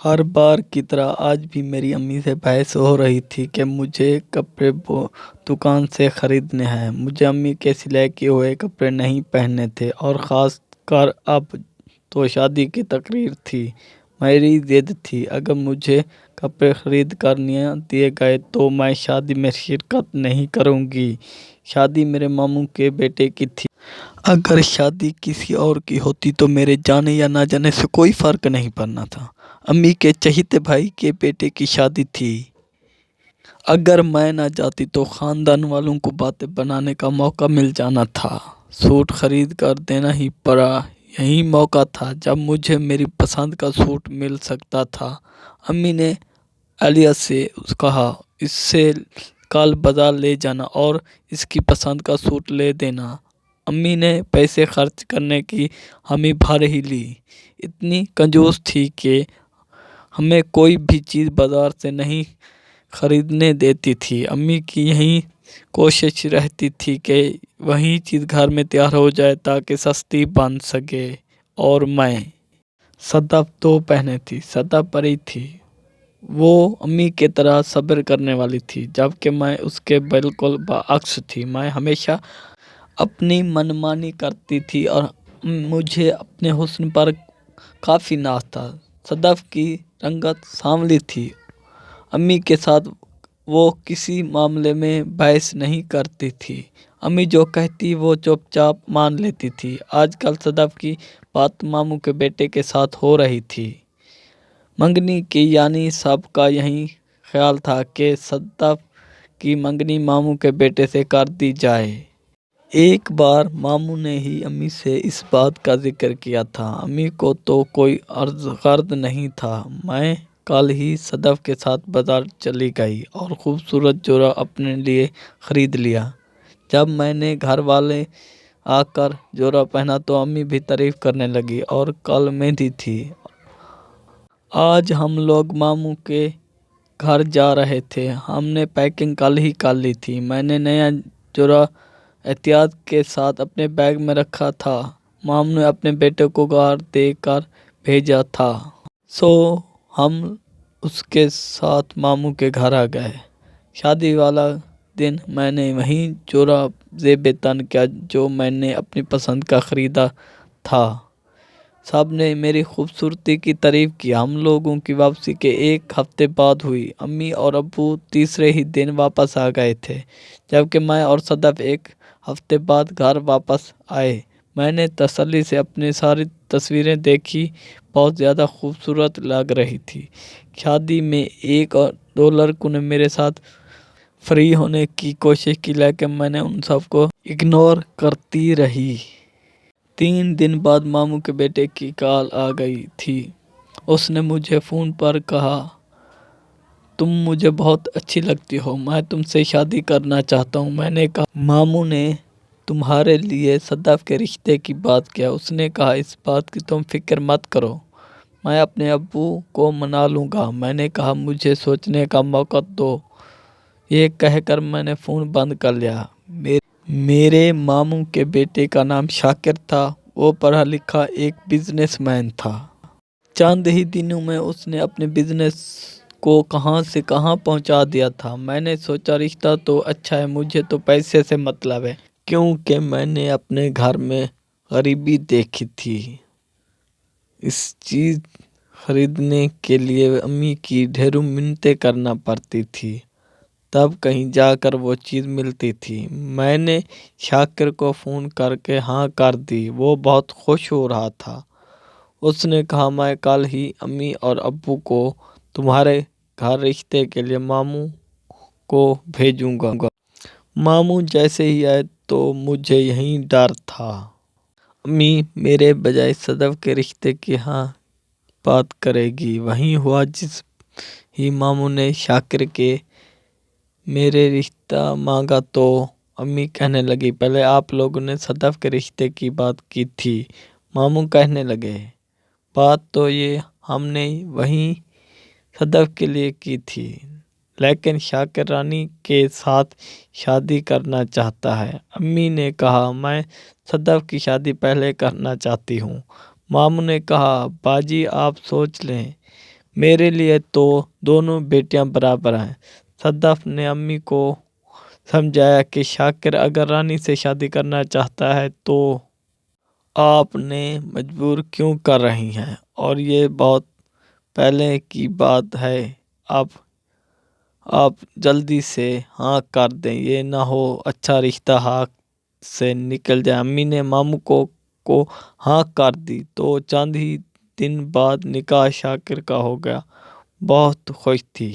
ہر بار کی طرح آج بھی میری امی سے بحث ہو رہی تھی کہ مجھے کپڑے دکان سے خریدنے ہیں۔ مجھے امی کے سلائے کیے ہوئے کپڑے نہیں پہننے تھے، اور خاص کر اب تو شادی کی تقریب تھی۔ میری ضد تھی، اگر مجھے کپڑے خرید کر نہ دیے گئے تو میں شادی میں شرکت نہیں کروں گی۔ شادی میرے ماموں کے بیٹے کی تھی۔ اگر شادی کسی اور کی ہوتی تو میرے جانے یا نہ جانے سے کوئی فرق نہیں پڑنا تھا۔ امی کے چہیتے بھائی کے بیٹے کی شادی تھی۔ اگر میں نہ جاتی تو خاندان والوں کو باتیں بنانے کا موقع مل جانا تھا۔ سوٹ خرید کر دینا ہی پڑا۔ یہی موقع تھا جب مجھے میری پسند کا سوٹ مل سکتا تھا۔ امی نے عالیہ سے کہا، اسے کل بازار لے جانا اور اس کی پسند کا سوٹ لے دینا۔ امی نے پیسے خرچ کرنے کی حامی بھر ہی لی۔ اتنی کنجوس تھی کہ ہمیں کوئی بھی چیز بازار سے نہیں خریدنے دیتی تھی۔ امی کی یہی کوشش رہتی تھی کہ وہی چیز گھر میں تیار ہو جائے تاکہ سستی بن سکے۔ اور میں صدف تو پہنے تھی، صدف پری تھی۔ وہ امی کی طرح صبر کرنے والی تھی، جبکہ میں اس کے بالکل برعکس تھی۔ میں ہمیشہ اپنی منمانی کرتی تھی اور مجھے اپنے حسن پر کافی ناز تھا۔ صدف کی رنگت سانولی تھی۔ امی کے ساتھ وہ کسی معاملے میں بحث نہیں کرتی تھی۔ امی جو کہتی وہ چپ چاپ مان لیتی تھی۔ آج کل صدف کی بات ماموں کے بیٹے کے ساتھ ہو رہی تھی۔ منگنی کی، یعنی سب کا یہی خیال تھا کہ صدف کی منگنی ماموں کے بیٹے سے کر دی جائے۔ ایک بار ماموں نے ہی امی سے اس بات کا ذکر کیا تھا۔ امی کو تو کوئی عرض خرض نہیں تھا۔ میں کل ہی صدف کے ساتھ بازار چلی گئی اور خوبصورت جوڑا اپنے لیے خرید لیا۔ جب میں نے گھر والے آ کر جوڑا پہنا تو امی بھی تعریف کرنے لگی۔ اور کل مہندی تھی۔ آج ہم لوگ ماموں کے گھر جا رہے تھے۔ ہم نے پیکنگ کل ہی کر لی تھی۔ میں نے نیا جوڑا احتیاط کے ساتھ اپنے بیگ میں رکھا تھا۔ ماموں نے اپنے بیٹے کو گار دے کر بھیجا تھا۔ سو ہم اس کے ساتھ ماموں کے گھر آ گئے۔ شادی والا دن میں نے وہی جوڑا زیب تن کیا جو میں نے اپنی پسند کا خریدا تھا۔ سب نے میری خوبصورتی کی تعریف کی۔ ہم لوگوں کی واپسی کے ایک ہفتے بعد ہوئی۔ امی اور ابو تیسرے ہی دن واپس آ گئے تھے، جبکہ میں اور صدف ایک ہفتے بعد گھر واپس آئے۔ میں نے تسلی سے اپنی ساری تصویریں دیکھی، بہت زیادہ خوبصورت لگ رہی تھی۔ شادی میں ایک اور دو لڑکوں نے میرے ساتھ فری ہونے کی کوشش کی، لیکن میں نے ان سب کو اگنور کرتی رہی۔ 3 دن بعد ماموں کے بیٹے کی کال آ گئی تھی۔ اس نے مجھے فون پر کہا، تم مجھے بہت اچھی لگتی ہو، میں تم سے شادی کرنا چاہتا ہوں۔ میں نے کہا، ماموں نے تمہارے لیے صدف کے رشتے کی بات کیا؟ اس نے کہا، اس بات کی تم فکر مت کرو، میں اپنے ابو کو منا لوں گا۔ میں نے کہا، مجھے سوچنے کا موقع دو۔ یہ کہہ کر میں نے فون بند کر لیا۔ میرے ماموں کے بیٹے کا نام شاکر تھا۔ وہ پڑھا لکھا ایک بزنس مین تھا۔ چند ہی دنوں میں اس نے اپنے بزنس کو کہاں سے کہاں پہنچا دیا تھا۔ میں نے سوچا، رشتہ تو اچھا ہے، مجھے تو پیسے سے مطلب ہے، کیونکہ میں نے اپنے گھر میں غریبی دیکھی تھی۔ اس چیز خریدنے کے لیے امی کی ڈھیروں منتیں کرنا پڑتی تھی، تب کہیں جا کر وہ چیز ملتی تھی۔ میں نے شاکر کو فون کر کے ہاں کر دی۔ وہ بہت خوش ہو رہا تھا۔ اس نے کہا، میں کل ہی امی اور ابو کو تمہارے گھر رشتے کے لیے ماموں کو بھیجوں گا۔ ماموں جیسے ہی آئے تو مجھے یہی ڈر تھا، امی میرے بجائے صدف کے رشتے کی ہاں بات کرے گی۔ وہی ہوا۔ جس ہی ماموں نے شاکر کے میرے رشتہ مانگا تو امی کہنے لگی، پہلے آپ لوگوں نے صدف کے رشتے کی بات کی تھی۔ ماموں کہنے لگے، بات تو یہ ہم نے وہی صدف کے لیے کی تھی، لیکن شاکر رانی کے ساتھ شادی کرنا چاہتا ہے۔ امی نے کہا، میں صدف کی شادی پہلے کرنا چاہتی ہوں۔ ماموں نے کہا، باجی آپ سوچ لیں، میرے لیے تو دونوں بیٹیاں برابر ہیں۔ صدف نے امی کو سمجھایا کہ شاکر اگر رانی سے شادی کرنا چاہتا ہے تو آپ نے مجبور کیوں کر رہی ہیں، اور یہ بہت پہلے کی بات ہے، آپ جلدی سے ہاں کر دیں، یہ نہ ہو اچھا رشتہ ہاتھ سے نکل جائے۔ امی نے ماموں کو ہاں کر دی تو چند ہی دن بعد نکاح شاکر کا ہو گیا۔ بہت خوش تھی۔